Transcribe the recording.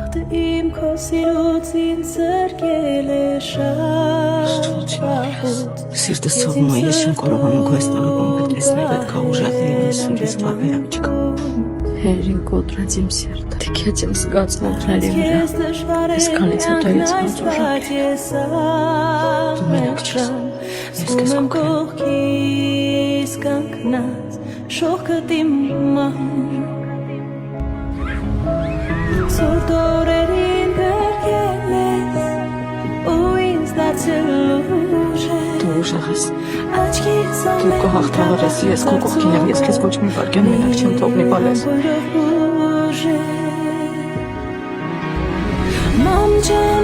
Բախտը իմ քո սիրուց ինձ զրկել է շատ վաղուց Սիրտս ցողում է, ես չեմ կարողանում քո այս տղապանքը տեսնել, պետք է ուժեղի ինձ սուրից բարբերակ չկա։ Հերին կոտրած իմ սիրտը, թքեց իմ զգացմունքների վրա, այսքանից հետո ես ոնց ուժեղ Դու մենակ չես, ես քեզ կօգնեմ։ կողքիս կանգնած շողքդ իմ մահում Սուրտ օրերին գրկել ես ու ինձ դարձել ուժեղ Դու ուժեղ ես, Աչքից դու կհաղթահարես, ես քո կողքին եմ, ես քեզ ոչ մի վայրկյան մենակ չեմ թողնի բալես։ Մամ ջան